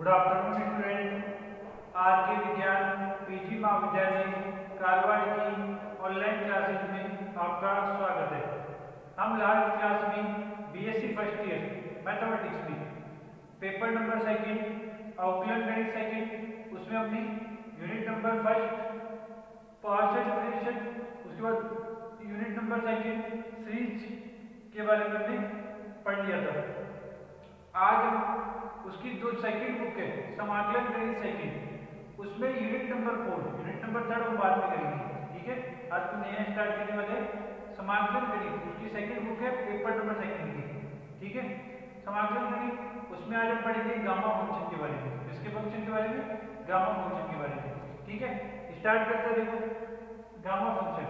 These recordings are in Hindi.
Good afternoon student. आर के विज्ञान पीजी महाविद्यालय कारवार की ऑनलाइन क्लासेज में आपका स्वागत है। हम लास्ट क्लास में बीएससी फर्स्ट ईयर मैथमेटिक्स में पेपर नंबर सेकंड अवकलन गणित सेकंड उसमें हमने unit number first partial differential, उसके बाद यूनिट नंबर सेकंड सीरीज के बारे में हमने पढ़ लिया था। आज उसकी जो सेकंड बुक है समाकलन गणित सेकंड, उसमें यूनिट नंबर 4 यूनिट नंबर 3 हम बाद में करेंगे। ठीक है, आज तो नया स्टार्ट करने वाले समाकलन गणित, उसकी सेकंड बुक है पेपर नंबर सेकंड की। ठीक है, समाकलन गणित उसमें आज हम पढ़ेंगे गामा फंक्शन के बारे में। किसके फंक्शन के बारे में? गामा फंक्शन के बारे में। ठीक है, स्टार्ट करते हैं। देखो गामा फंक्शन,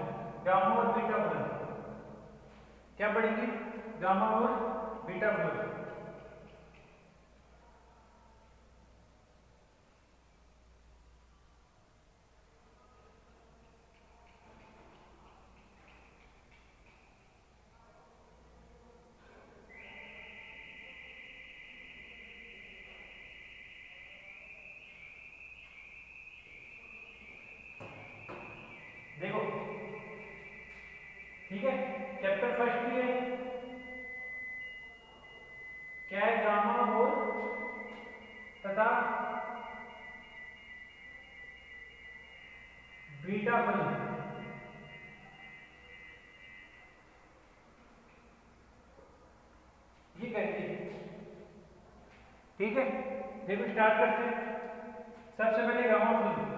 गामा और बीटा फंक्शन क्या पढ़ेंगे? गामा और बीटा फंक्शन। देखो ठीक है, चैप्टर फर्स्ट की है, क्या है? गामा और तथा बीटा फलन। ये कहती है। ठीक है, देखो स्टार्ट करते हैं। सबसे पहले गामा फलन।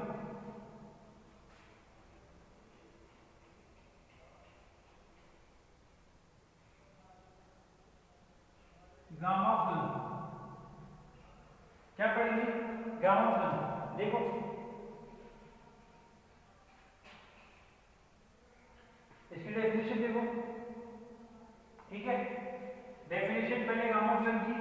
गामा फलन क्या पढ़ेंगे? गामा फलन। देखो इसकी डेफिनेशन देखो। ठीक है, डेफिनेशन पहले गामा फलन की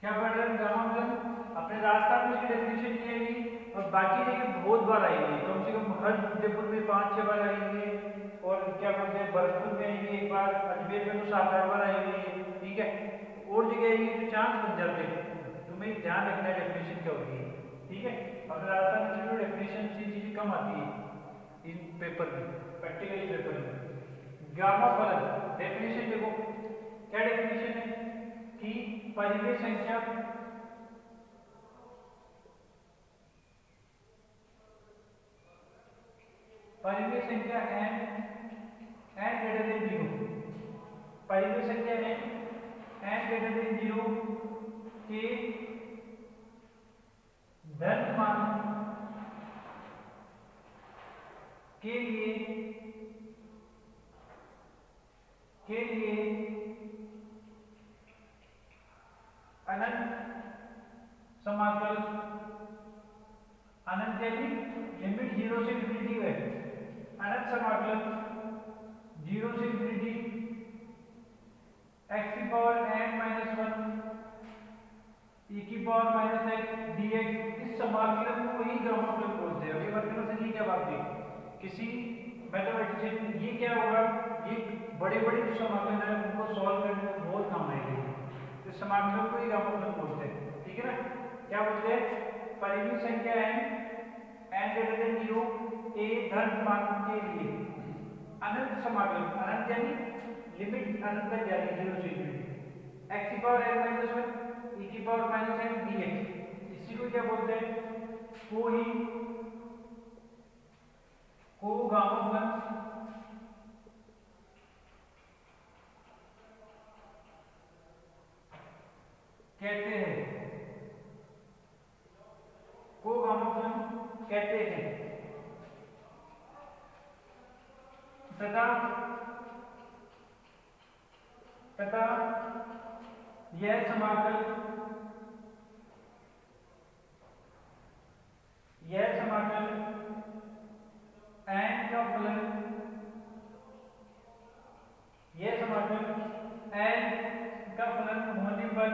क्या पढ़ रहे हैं? गामा फलन अपने रास्ता में इसकी डेफिनेशन की आएगी और बाकी जगह बहुत बार आएगी, कम से कम हर उदयपुर में 5-6 बार आएंगे, और क्या बोलते हैं भरतपुर में आएंगे एक बार, अजमेर में तो 7-8 बार आएंगे। ठीक है, और जगह आएगी तो चांस बन जाते हैं। तुम्हें ध्यान रखना है डेफिनेशन क्या होती है। ठीक है, अपने रास्ता में चलो डेफिनेशन से चीजें कम आती है इन पेपर में, प्रैक्टिकली पेपर में। गामा फलन डेफिनेशन देखो, क्या डेफिनेशन है कि परिमेय संख्या परिमेय संख्या n ग्रेटर देन 0, परिमेय संख्या n ग्रेटर देन 0 के धन मान के लिए अनंत समाकल, अनंत यानी लिमिट 0 से इन्फिनिटी है, अनंत समाकलन 0 से इन्फिनिटी x की पावर n माइनस 1 e की पावर माइनस x dx, इस समाकलन को ही गामा फलन बोलते हैं। अभी मतलब समझिए क्या बात है, किसी मैथमेटिशियन ये क्या होगा, ये बड़े बड़े जो समाकलन है उनको सॉल्व करने में बहुत काम आएगी। इस समाकलन को ही गामा फलन बोलते हैं। ठीक है ना, क्या बोलते हैं? परिमेय संख्या n ग्रेटर देन 0 ए धन मान के लिए अनंत समाकलन, अनंत यानी लिमिट अनंत तक जाएगी 0 से इन्फिनिटी, x की पावर n माइनस 1 e की पावर माइनस n dx, इसी को क्या बोलते हैं? को गामा फलन कहते हैं, को गामा फलन कहते हैं। तथा यह समाकल n का फलन, यह समाकल n का फलन होने पर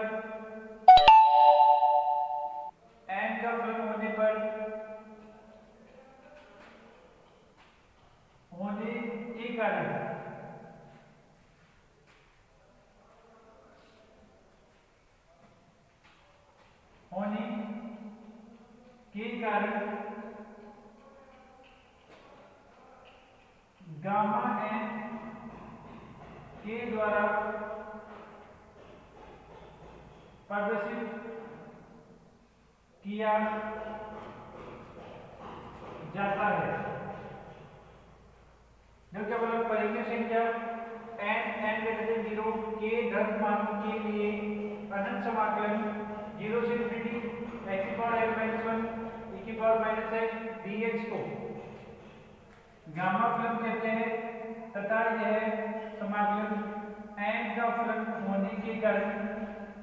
होने के कारण होने के कारण गामा एन के द्वारा प्रदर्शित किया जाता है। जो क्या बोला, परिमेय संख्या n n 0 के धन मानों के लिए अनंत समाकलन 0 से infinity x power n - 1 e की पावर -x dx को गामा फलन कहते हैं तथा यह समाकलन n का फलन होने के कारण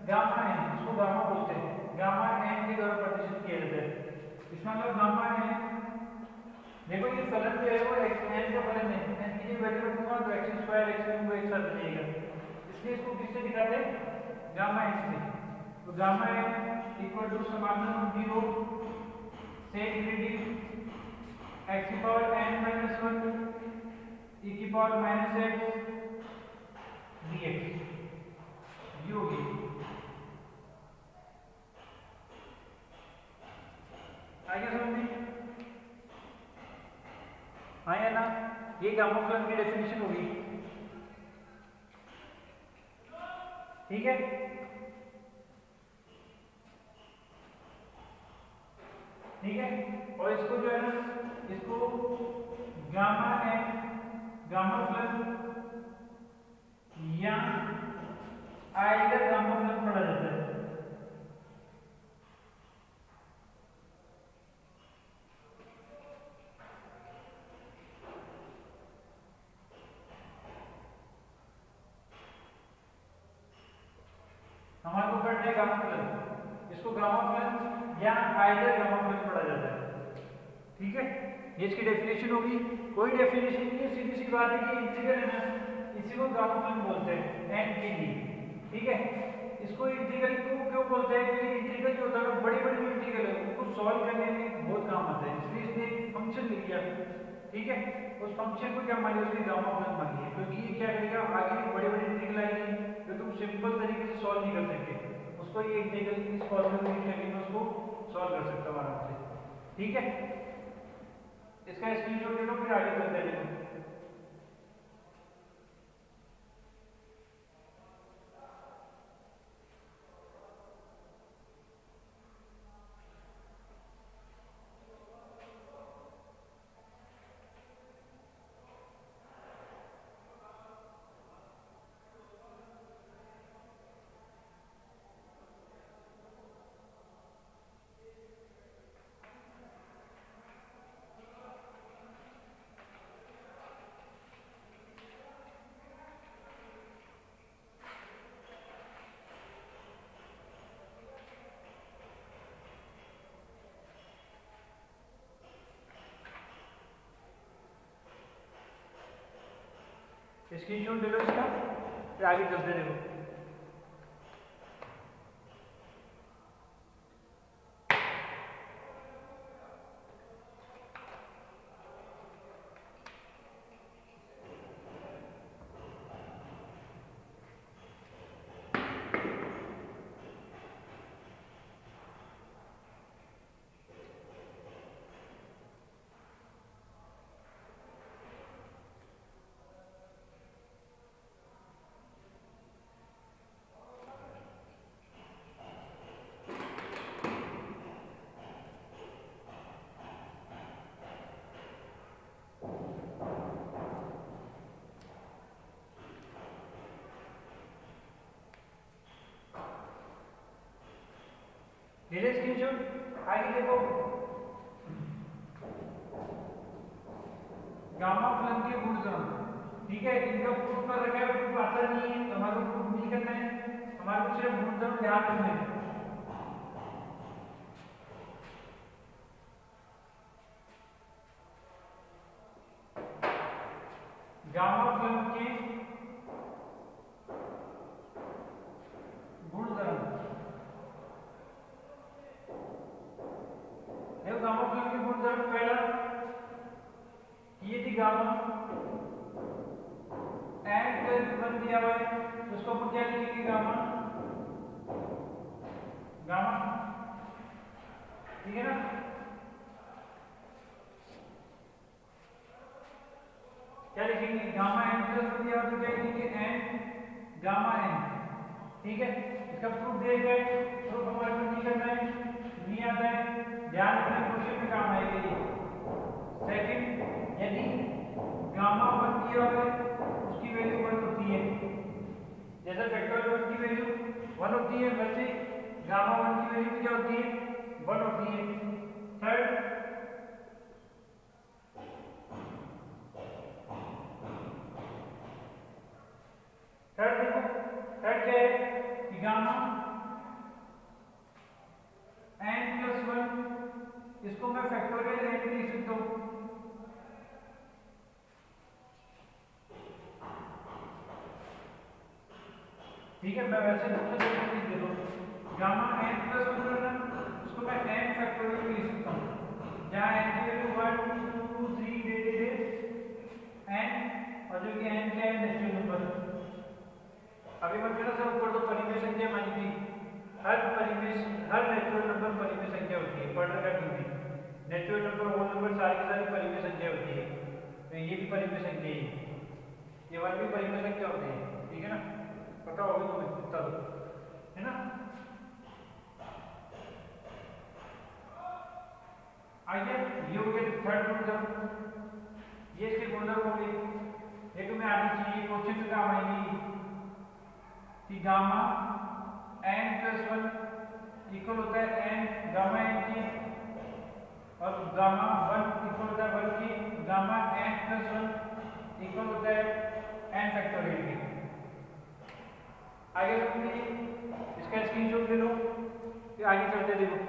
गामा n, इसको गामा बोलते हैं, गामा n के द्वारा प्रदर्शित किया जाता है। इसका मतलब गामा n, देखो ये फलन जो है वो n का फलन है, n की वैल्यू रखूंगा तो x स्क्वायर x क्यूब एक साथ बनेगा, इसलिए इसको किससे दिखाते हैं, गामा n से। तो गामा n इक्वल टू समाकलन 0 से इनफिनिटी x की पावर n - 1 e की पावर -x dx ये होगी। आगे समझ में आया ना, ये गामा फलन की डेफिनेशन होगी, ठीक है। ठीक है, और इसको जो है ना, इसको गामा n गामा फलन या आइडल गामा फलन पढ़ा जाता है। हमारे को पढ़ना है गामा फलन, इसको गामा फलन या आइडल गामा फलन पढ़ा जाता है, ठीक है। ये इसकी डेफिनेशन होगी, कोई डेफिनेशन नहीं है, सीधी सी बात है कि इंटीग्रल है ना, इसी को गामा फलन बोलते हैं n के लिए, ठीक है। इसको इंटीग्रल क्यों बोलते हैं, क्योंकि इंटीग्रल जो होता है बड़ी बड़ी इंटीग्रल है, उनको सॉल्व करने में बहुत काम आता है, इसलिए इसने एक फंक्शन लिख दिया, ठीक है। उस फंक्शन को क्या मान लिया, उसने गामा फलन मान लिया, क्योंकि ये क्या करेगा, आगे भी बड़ी बड़ी इंटीग्रल आएगी जो तुम सिंपल तरीके से सॉल्व नहीं कर सकते, उसको ये इंटीग्रल इस फॉर्मूले में लिख के उसको सॉल्व कर सकता हूं आराम से, ठीक है। इसका स्क्रीनशॉट ले लो, फिर आगे चलते हैं। स्क्रीनशॉट ले लो इसका, फिर आगे चलते रहो। ले स्क्रीनशॉट, आगे देखो, गामा फलन के गुणधर्म, ठीक है। इनका प्रूफ कर रखा है, प्रूफ आता नहीं है तो हमारे को प्रूफ नहीं करना है, हमारे को सिर्फ गुणधर्म ध्यान रखना है। गामा फलन के गुणधर्म, देखो गामा फलन के गुणधर्म, पहला ये थी गामा n प्लस 1 दिया हुआ है, उसको अपन क्या लिखेंगे, गामा गामा कि गामा एन प्लस वन दिया तो क्या लिखेंगे एन गामा एन, ठीक है। इसका प्रूफ देख गए, प्रूफ हमारे को नहीं करना है, नहीं आता है, ध्यान रखना क्वेश्चन में काम आएगा ये। सेकंड, यदि गामा वन दिया हुआ है उसकी वैल्यू वन होती है, जैसे फैक्टोरियल वन की वैल्यू वन होती है वैसे गामा वन की वैल्यू क्या होती है वन होती है। थर्ड, देखो थर्ड क्या है कि गामा एन प्लस वन, इसको मैं फैक्टोरियल एन लिख सकता हूं, ठीक है। मैं वैसे लिख दे दो गामा एन प्लस वन है ना, उसको मैं एन फैक्टोरियल लिख सकता हूं, जहां एन की वैल्यू 1 2 3 दे दे एन, और जो कि एन क्या है नेचुरल नंबर। अभी मैं कहना सब ऊपर तो परिमेय संख्या मानी थी, हर नेचुरल नंबर परिमेय संख्या होती है, पढ़ रखा क्यों नहीं, नेचुरल नंबर होल नंबर सारी की सारी परिमेय संख्या होती है, तो ये भी परिमेय संख्या ही, ये वन भी परिमेय संख्या होती है, ठीक है ना, पता होगा तुम्हें कितना तो, है ना। आइए ये हो गया थर्ड गुणधर्म, ये इसके गुणधर्म हो गए। एक में आनी चाहिए क्वेश्चन में काम आएगी कि gamma n plus one equal होता है एन गामा एन की, और गामा वन इक्वल होता है वन की gamma n plus one equal होता है एन फैक्टोरियल की। आगे बढ़ते इसका स्क्रीनशॉट ले लो, फिर आगे चलते देखो।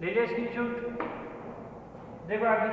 ले लिया स्क्रीनशॉट, देखो आगे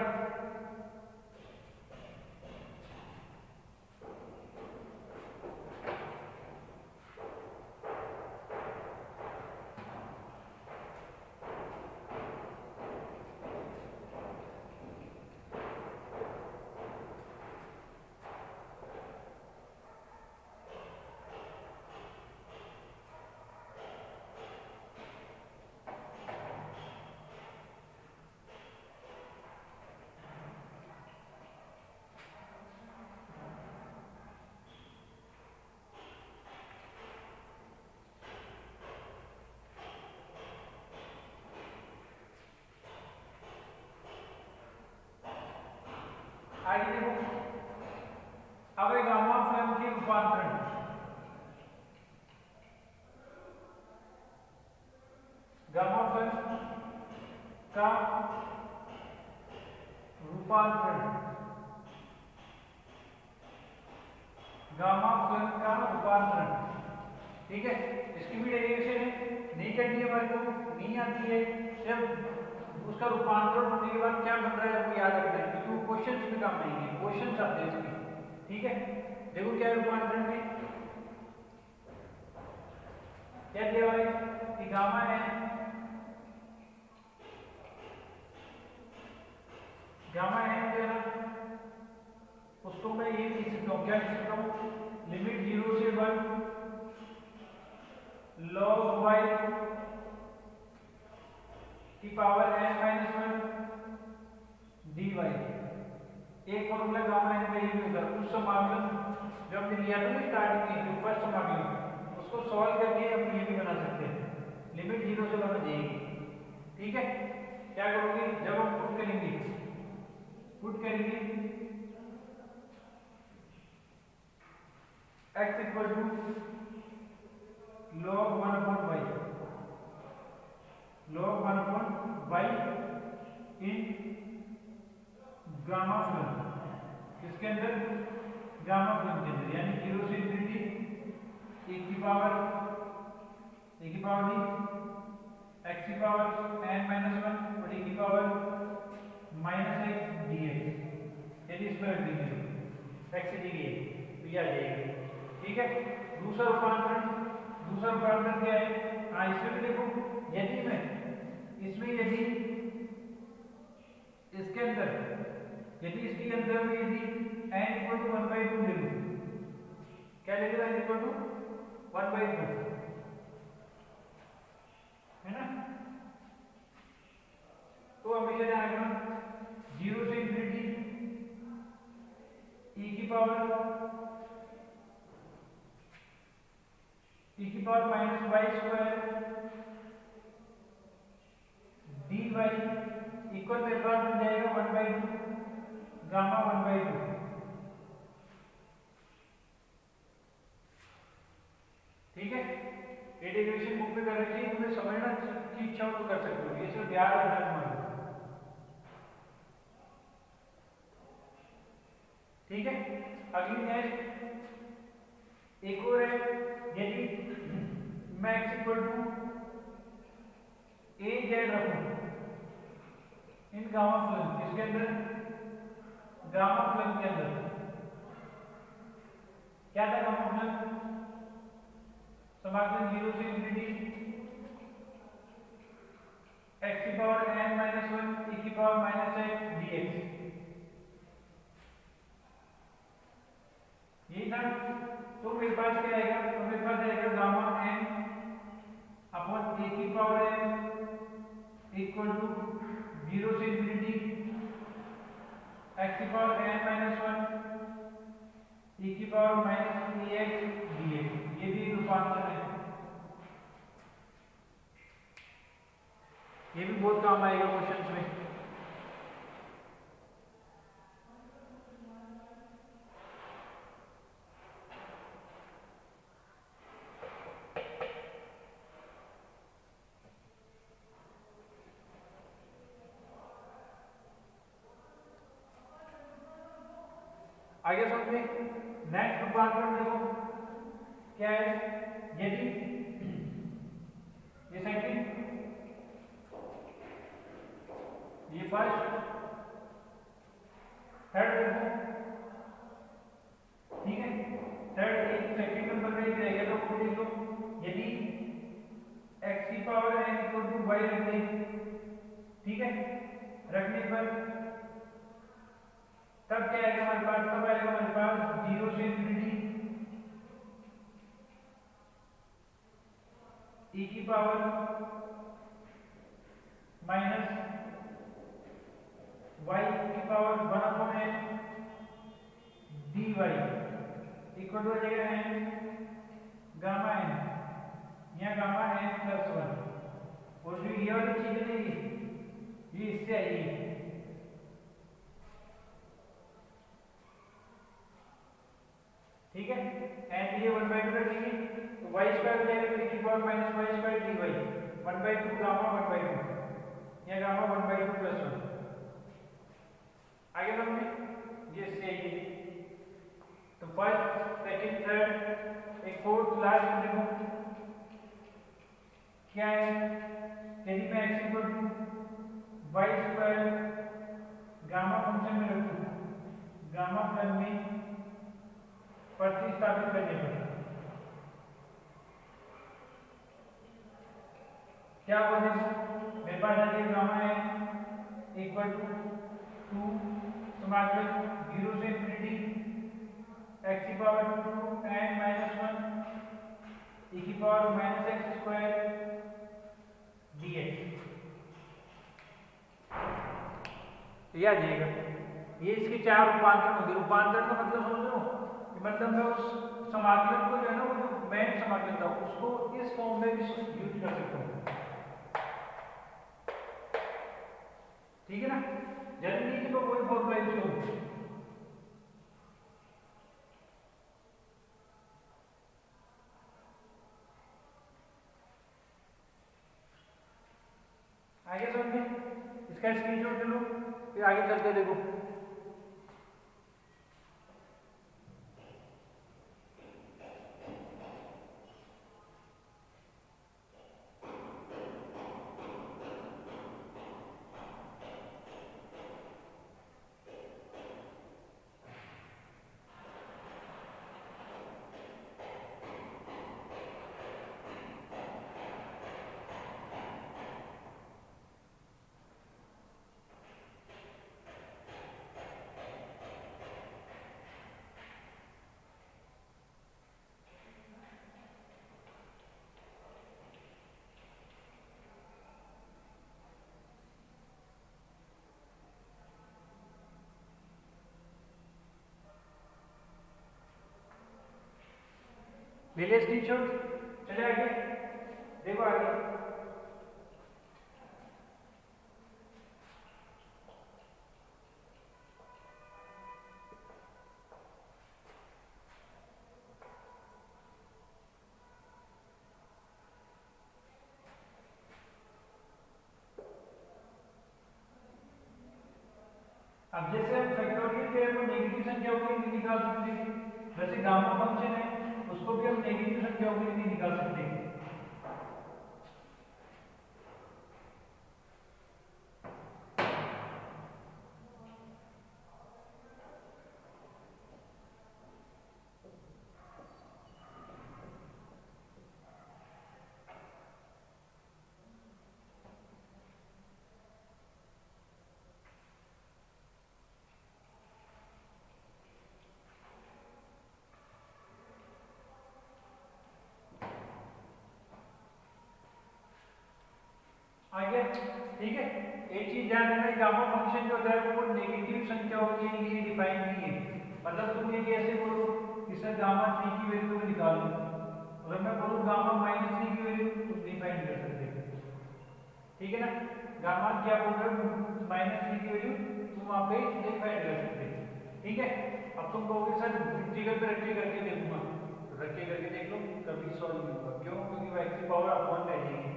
आगे देखो, अब गामा फलन के रूपांतरण, गामा फलन का रूपांतरण, गामा फलन का रूपांतरण, ठीक है। इसकी भी डेरिवेशन है, नहीं करनी है हमारे को, नहीं आती है, जब उसका रूपांतरण होने के बाद क्या बन रहा है आपको याद रखना है, क्योंकि वो क्वेश्चन में काम आएंगे, क्वेश्चन आते हैं इसमें, ठीक है। देखो क्या है रूपांतरण में, क्या दिया हुआ है कि गामा है, गामा है जो है ना उसको मैं ये लिख सकता हूँ, क्या लिख सकता हूँ, लिमिट 0 से 1 log y की पावर n माइनस 1 dy। एक फॉर्मूला गामा n का ये भी होगा, उस समाकलन जो हमने लिया था ना स्टार्टिंग में, जो फर्स्ट समाकलन, उसको सॉल्व करके हम ये भी बना सकते हैं, लिमिट 0 से 1 हो जाएगी, ठीक है। क्या करोगे जब हम पुट करेंगे x equal to log 1 upon y, log 1 upon y in gamma फलन, इसके अंदर गामा फलन के अंदर, यानी 0 से इंफिनिटी e की पावर नहीं x की पावर n माइनस 1 और e की पावर माइनस x dx, यदि इस पर रख देंगे x से दी गई तो ये आ जाएगा, ठीक है। दूसरा रूपांतरण क्या है, हाँ इसमें भी देखो, यदि मैं इसमें यदि इसके अंदर में यदि n इक्वल टू 1/2 ले लूं, क्या लेगा n इक्वल टू 1/2, है ना? तो हमेशा ध्यान रखना 0 से इंफिनिटी e की power minus y square dy equal मेरे पास बन जाएगा 1/2 गामा 1/2। ठीक है, ये डेरिवेशन बुक में कर रखी है, तुम्हें समझना की इच्छा हो तो कर सकते हो, ये सिर्फ ध्यान रखना तुम्हारा। ठीक है, अगली नेक्स्ट एक और है, यदि मैं x equal to a z रखूं इन गामा फलन, इसके अंदर गामा फलन के अंदर क्या था? गामा फलन समाकलन 0 से इंफिनिटी x की पावर n माइनस 1 e की पावर माइनस x dx, यही था। तो मेरे पास क्या आएगा? तो मेरे पास आएगा गामा n अपॉन a की पावर n इक्वल टू 0 से इंफिनिटी x की पावर n माइनस 1 e की पावर माइनस ax dx, ये भी रूपांतरण है, ये भी बहुत काम आएगा क्वेश्चंस में। आगे समझे, नेक्स्ट रूपांतरण देखो क्या है। यदि ये सेकंड, ये फर्स्ट, थर्ड देखो, ठीक है, थर्ड एक सेकंड नंबर में एक रहेगा, तो वो देख लो, यदि x की power n equal to y रख दें, ठीक है, रखने पर तब क्या आएगा हमारे पास? तब आएगा हमारे पास 0 से इंफिनिटी e की पावर माइनस y की power 1 upon n dy equal to हो जाएगा n गामा n, यहाँ गामा n प्लस 1, और जो ये वाली चीज है ये इससे आई है। ठीक है, n ये 1/2 रखेंगे तो y स्क्वायर हो जाएगा e की power minus y square dy 1/2 gamma 1/2, या गामा 1/2 प्लस 1। आगे बढ़ते ये सही है। तो फर्स्ट सेकंड थर्ड एक फोर्थ लास्ट देखो क्या है। यदि मैं x equal to y square gamma function में रखूं, गामा फलन में प्रतिस्थापित करने पर क्या होगा? देखो मेरे पास है गामा n इक्वल टू 2 समाकलन 0 से इंफिनिटी x की पावर 2 n माइनस 1 e की power minus x square dx। याद रखिएगा ये इसके चार रूपांतरण होंगे। रूपांतरण का मतलब समझ लो, मतलब मैं उस समाकलन को जो है ना, वो जो मेन समाकलन था उसको इस फॉर्म में भी यूज कर सकता हूँ। ठीक है ना, जरूरी नहीं कि मैं वही फॉर्मूला यूज करूँ। आगे समझे, इसका स्क्रीनशॉट ले लो, फिर आगे चलते देखो। ले लिया स्क्रीनशॉट। चले आगे, देखो आगे। अब जैसे हम फैक्टोरियल के वो नेगेटिव संख्याओं के लिए निकाल सकते हैं, वैसे गामा फंक्शन है उसको भी हम नेगेटिव संख्याओं के लिए निकाल सकते हैं। आगे ठीक है, एक चीज ध्यान रखना, गामा फंक्शन जो होता है वो नेगेटिव संख्याओं के लिए डिफाइन नहीं है। मतलब तुम ये कैसे बोलो कि सर गामा 3 की वैल्यू तुम निकाल लो, अगर मैं बोलूँ गामा -3 की वैल्यू तुम डिफाइन कर सकते हो, ठीक है ना। गामा क्या बोल रहे हो, -3 की वैल्यू तुम वहाँ पे डिफाइन कर सकते हो, ठीक है। अब तुम कहोगे सर इंटीग्रल पे रख के करके देखूंगा, तो रख के करके देख लो, कभी सॉल्व नहीं होगा। क्यों? क्योंकि वो x की पावर अपॉन रह जाएगी,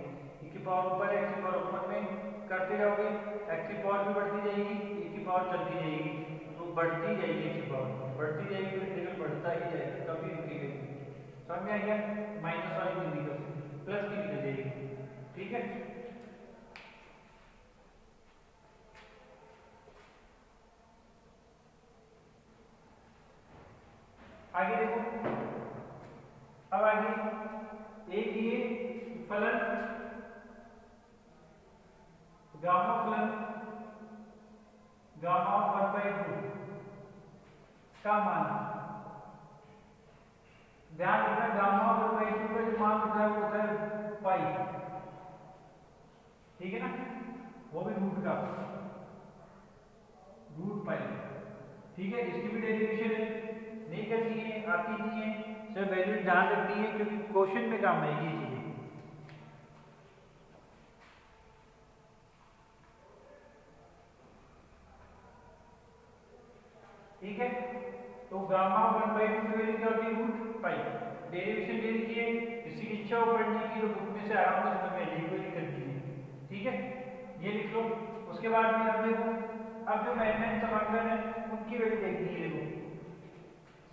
e की पावर ऊपर है, x की पावर ऊपर में करते जाओगे, x की पावर भी बढ़ती जाएगी, e की पावर चलती जाएगी, तो बढ़ती जाएगी, x की पावर बढ़ती जाएगी, तो इंटीग्रल बढ़ता ही जाएगा, कभी रुकेगा नहीं। समझ में आ गया? माइनस वाली की निकल सकती, प्लस की निकल जाएगी, ठीक है। आगे देखो, अब आगे एक ये फलन गामा फलन गामा 1/2 का मान, ध्यान रखना गामा 1/2 का जो मान होता है वो होता है पाई, ठीक है ना, वो भी रूट का, रूट पाई, ठीक है। इसकी भी डेरिवेशन है, नहीं करनी है, आती नहीं है, सिर्फ वैल्यू ध्यान रखनी है क्योंकि क्वेश्चन में काम आएगी ये चीजें, ठीक है। तो गामा 1/2 की वैल्यू क्या होती है, रूट पाई, डेरिवेशन ले लीजिए, किसी की इच्छा हो पढ़ने की तो बुक में से आराम से समझ लीजिए, कोई दिक्कत नहीं है, ठीक है, ये लिख लो। उसके बाद में अब देखो, अब जो मैन समांतर है उनकी वैल्यू देखनी है, देखो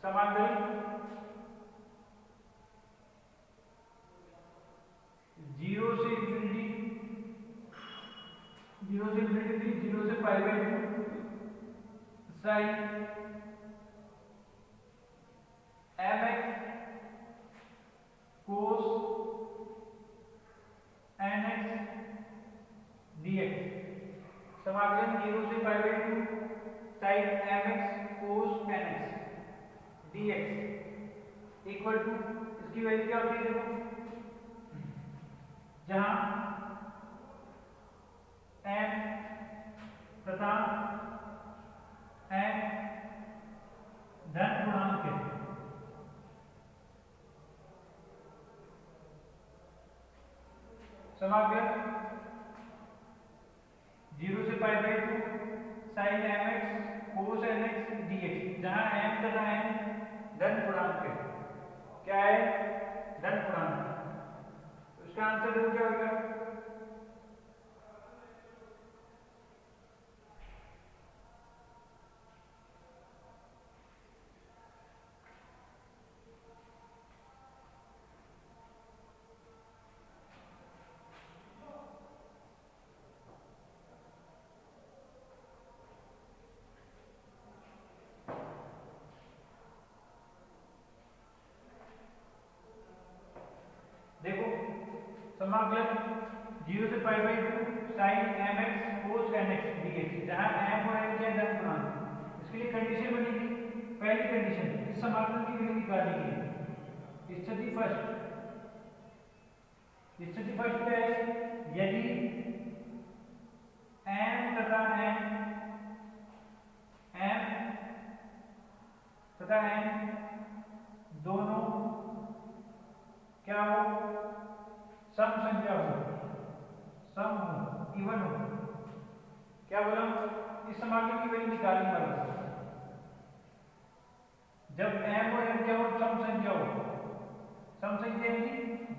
समांतर 0 से इंफिनिटी, 0 से इंफिनिटी, 0 से π/2 sign mx cos nx dx, समाकलन 0 से π/2 sin mx cos nx dx equal to, इसकी वैल्यू क्या होती है देखो, जहां m तथा n धन पूर्णांक है, समाकलन 0 से π/2 sin mx cos nx dx, जहां m तथा n धन पूर्णांक है, क्या है, धन पूर्णांक, तो इसका आंसर देखो क्या होगा, देखो समाकलन 0 से π/2 sin mx cos nx dx, जहां m और n के धन पूर्णांक, इसके लिए कंडीशन बनेगी, पहली कंडीशन इस समाकलन की वैल्यू निकालने के लिए, स्थिति फर्स्ट क्या है, यदि m तथा n दोनों जब m और n क्या हो, सम संख्या हो, सम संख्या की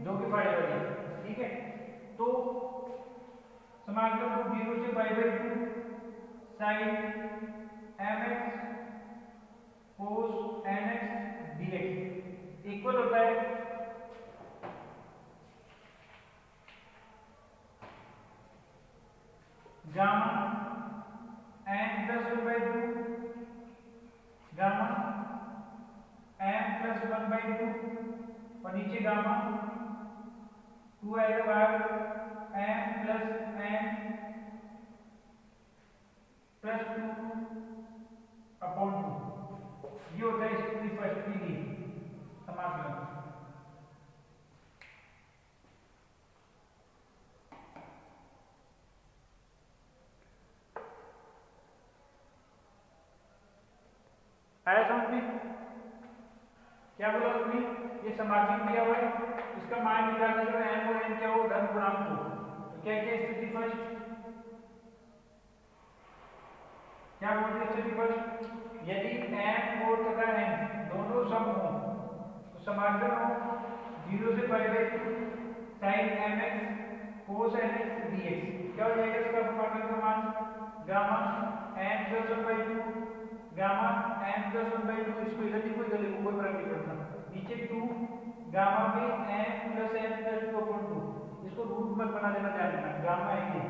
दो के फाड़े वाली, ठीक है। तो समाकलन को 0 से π/2 sin mx cos nx dx equal होता है gamma n plus 1/2 gamma m plus 1/2 और नीचे गामा 2 आएगा बाहर m plus n plus 2 upon 2। ये होता है स्थिति फर्स्ट के लिए समाकलन। आया समझ में? क्या बोला उसने? ये समाकलन दिया हुआ है, इसका मान निकालना जो m और n क्या हो, धन पूर्णांक हो। तो क्या क्या स्थिति फर्स्ट, क्या बोलते स्थिति फर्स्ट, यदि m और तथा n दोनों सम हो तो समाकलन हो 0 से π/2 sin mx cos nx dx। क्या हो जाएगा इसका समाकलन का मान, gamma n plus 1/2 gamma n plus 1/2, इसको इधर भी कोई गले कोई फर्क नहीं पड़ता, नीचे 2 गामा में n plus n plus 2 upon 2, इसको रूट मत बना देना, ध्यान रखना गामा है ये,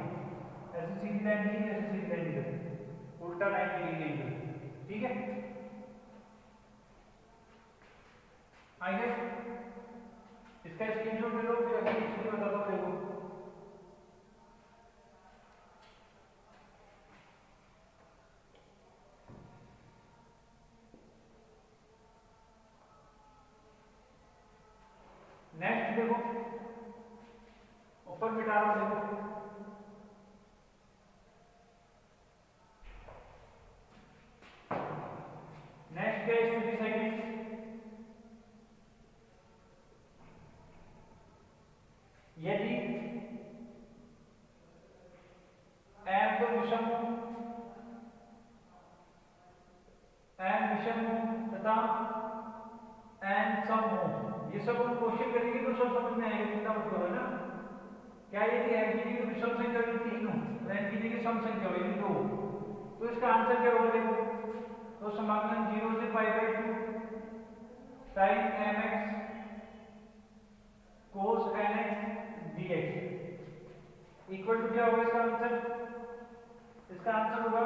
ऐसे सीधी लाइन नहीं, ऐसे सीधी लाइन नहीं, उल्टा लाइन की गई है, ठीक है। आइए इसका स्क्रीनशॉट ले लो, फिर अगली चीज बताता हूं देखो। नेक्स्ट देखो, ऊपर मिटा रहा हूं देखो, नेक्स्ट क्या स्थिति सेकंड, यदि m तो विषम हो, m विषम हो तथा n सम हो, ये सब हम क्वेश्चन करेंगे तो सब समझ में आएगा, चिंता मत करो ना। क्या यदि m की जगह विषम संख्या हो 3 हो, n की जगह सम संख्या हो 2, तो इसका आंसर क्या होगा देखो। तो समाकलन 0 से π/2 sin mx cos nx dx equal to क्या होगा इसका आंसर, इसका आंसर होगा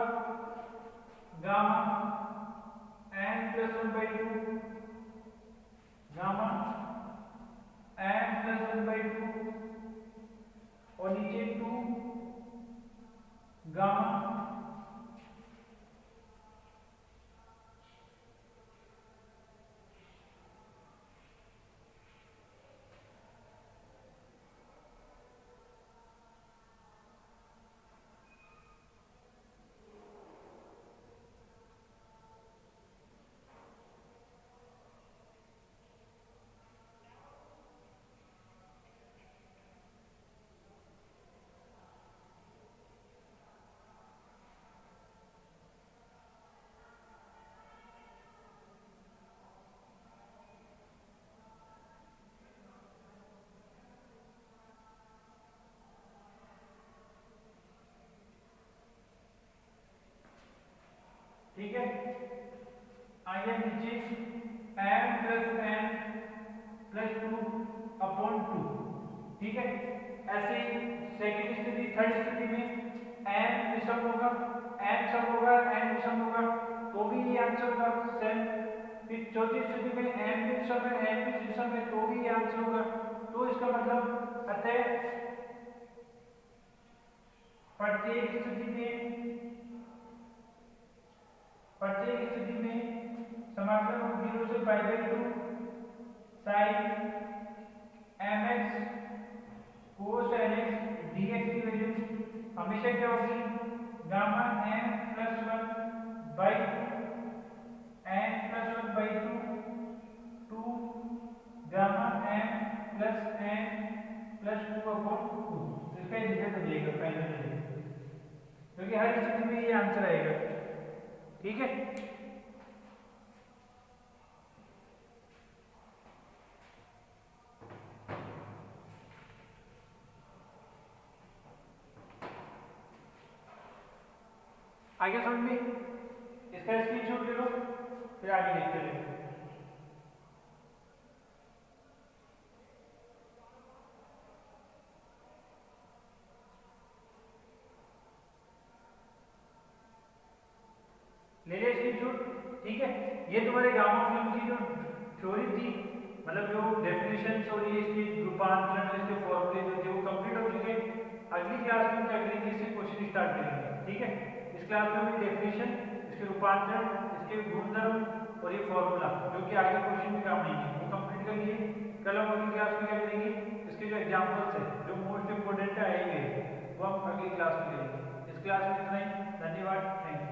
gamma n plus 1/2 gamma n plus 1/2 और नीचे 2 गामा ठीक है। आइए नीचे m plus n plus 2 upon 2, ठीक है। ऐसे सेकंड स्थिति, थर्ड स्थिति में m विषम होगा, n सम होगा, n विषम होगा, तो भी ये आंसर होगा सेम। फिर चौथी स्थिति में m भी विषम है, n भी विषम है, तो भी ये आंसर होगा। तो इसका मतलब अतः प्रत्येक स्थिति में समाकलन 0 से π/2 sin mx cos nx dx की वैल्यू हमेशा क्या होगी, gamma n plus 1/2 n plus 1/2 2 gamma m plus n plus 2 upon 2। इसका रिजल्ट हो जाएगा फाइनल रिजल्ट, क्योंकि हर स्थिति में ये आंसर आएगा, ठीक है। आगे समझ में? इसका स्क्रीनशॉट ले लो, फिर आगे देखते रहो। ले लिया स्क्रीनशॉट, ठीक है। ये तुम्हारे गामा फिल्म की जो थ्योरी थी, मतलब जो डेफिनेशंस और ये इसके रूपांतरण, इसके फॉर्मूले जो थे वो कंप्लीट हो चुके हैं। अगली क्लास में हम क्या करेंगे, इससे क्वेश्चन स्टार्ट करेंगे, ठीक है। इस क्लास में भी डेफिनेशन, इसके रूपांतरण, इसके गुणधर्म और ये फॉर्मूला जो कि आगे क्वेश्चन में काम आएंगे वो कंप्लीट कर लिए। कल हम अगली क्लास में क्या करेंगे, इसके जो एग्जाम्पल्स है जो मोस्ट इंपोर्टेंट है वो हम अगली क्लास में करेंगे। इस क्लास में इतना ही, धन्यवाद, थैंक यू।